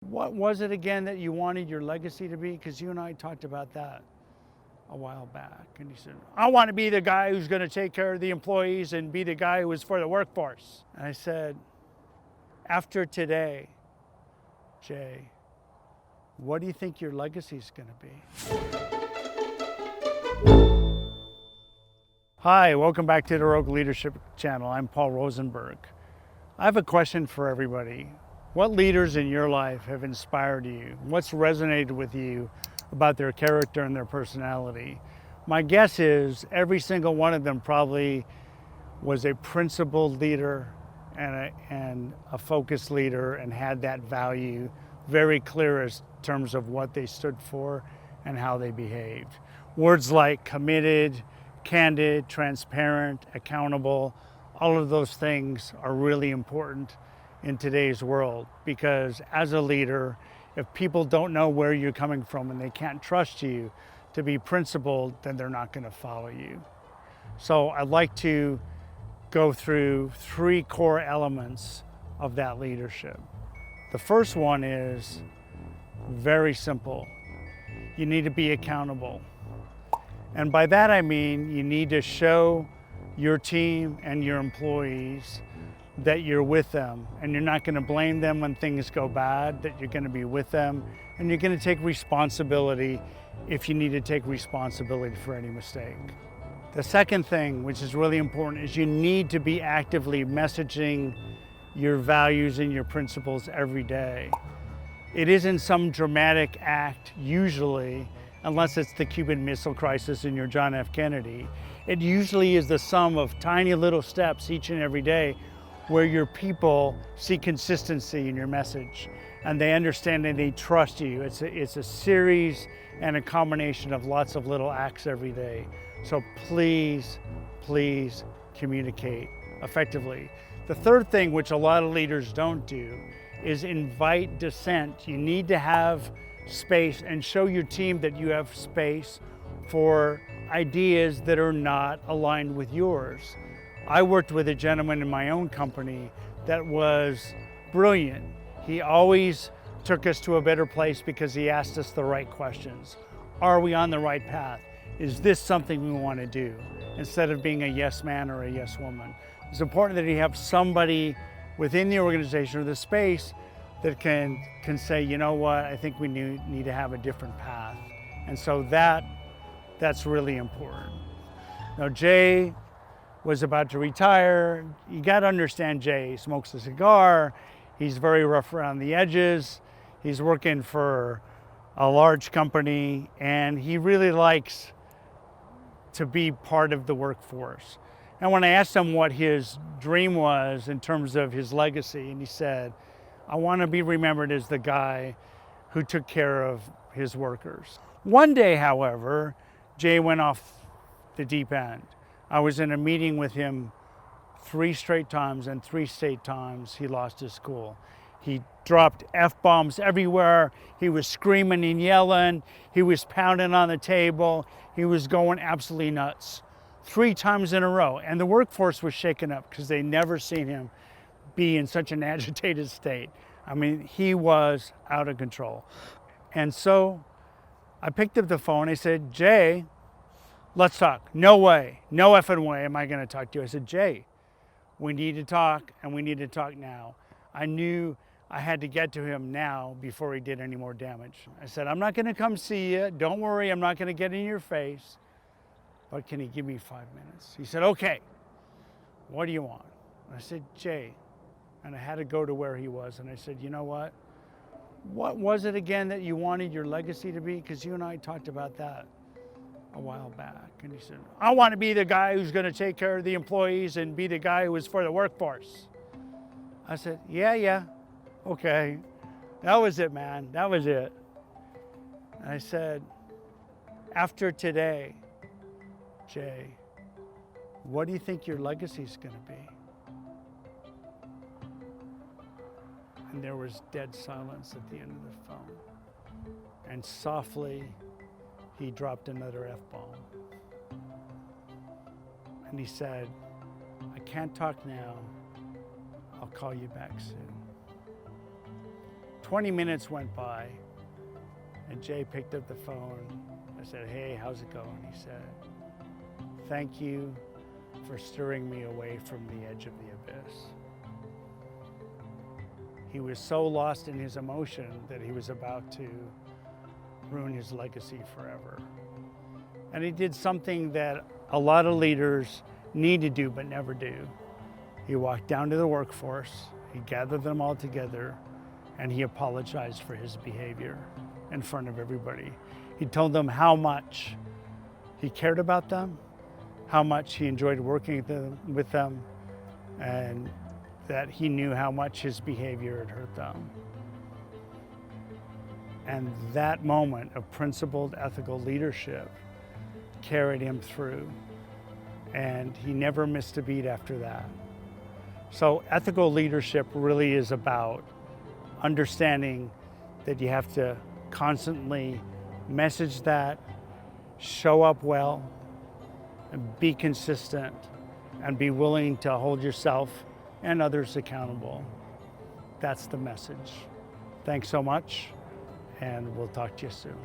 What was it again that you wanted your legacy to be? Because you and I talked about that a while back. And he said, I want to be the guy who's going to take care of the employees and be the guy who is for the workforce. And I said, after today, Jay, what do you think your legacy is going to be? Hi, welcome back to the Rogue Leadership Channel. I'm Paul Rosenberg. I have a question for everybody. What leaders in your life have inspired you? What's resonated with you about their character and their personality? My guess is every single one of them probably was a principled leader and a focused leader and had that value very clear as terms of what they stood for and how they behaved. Words like committed, candid, transparent, accountable, all of those things are really important in today's world, because as a leader, if people don't know where you're coming from and they can't trust you to be principled, then they're not going to follow you. So I'd like to go through three core elements of that leadership. The first one is very simple. You need to be accountable. And by that I mean you need to show your team and your employees that you're with them, and you're not going to blame them when things go bad, that you're going to be with them, and you're going to take responsibility if you need to take responsibility for any mistake. The second thing, which is really important, is you need to be actively messaging your values and your principles every day. It isn't some dramatic act usually, unless it's the Cuban Missile Crisis and you're John F. Kennedy. It usually is the sum of tiny little steps each and every day where your people see consistency in your message and they understand and they trust you. It's a series and a combination of lots of little acts every day. So please communicate effectively. The third thing, which a lot of leaders don't do, is invite dissent. You need to have space and show your team that you have space for ideas that are not aligned with yours. I worked with a gentleman in my own company that was brilliant. He always took us to a better place because he asked us the right questions. Are we on the right path? Is this something we want to do? Instead of being a yes man or a yes woman. It's important that you have somebody within the organization or the space that can say, you know what, I think we need to have a different path. And so that's really important. Now, Jay was about to retire. You got to understand Jay. He smokes a cigar. He's very rough around the edges. He's working for a large company, and he really likes to be part of the workforce. And when I asked him what his dream was in terms of his legacy, and he said, I want to be remembered as the guy who took care of his workers. One day, however, Jay went off the deep end. I was in a meeting with him 3 straight times, and 3 straight times he lost his cool. He dropped F-bombs everywhere. He was screaming and yelling. He was pounding on the table. He was going absolutely nuts 3 times in a row. And the workforce was shaken up because they never seen him be in such an agitated state. I mean, he was out of control. And so I picked up the phone. I said, Jay, let's talk. No way, no effing way am I going to talk to you. I said, Jay, we need to talk, and we need to talk now. I knew I had to get to him now before he did any more damage. I said, I'm not going to come see you. Don't worry, I'm not going to get in your face. But can you give me 5 minutes? He said, okay, what do you want? I said, Jay. And I had to go to where he was, and I said, you know what? What was it again that you wanted your legacy to be? Because you and I talked about that a while back. And he said, I want to be the guy who's going to take care of the employees and be the guy who is for the workforce. I said, yeah, okay. That was it, man. That was it. And I said, after today, Jay, what do you think your legacy is going to be? And there was dead silence at the end of the phone. And softly, he dropped another F-bomb. And he said, I can't talk now. I'll call you back soon. 20 minutes went by, and Jay picked up the phone. I said, "Hey, how's it going?" He said, "Thank you for steering me away from the edge of the abyss." He was so lost in his emotion that he was about to ruin his legacy forever. And he did something that a lot of leaders need to do but never do. He walked down to the workforce, he gathered them all together, and he apologized for his behavior in front of everybody. He told them how much he cared about them, how much he enjoyed working with them, and that he knew how much his behavior had hurt them. And that moment of principled ethical leadership carried him through, and he never missed a beat after that. So ethical leadership really is about understanding that you have to constantly message that, show up well, and be consistent, and be willing to hold yourself and others accountable. That's the message. Thanks so much, and we'll talk to you soon.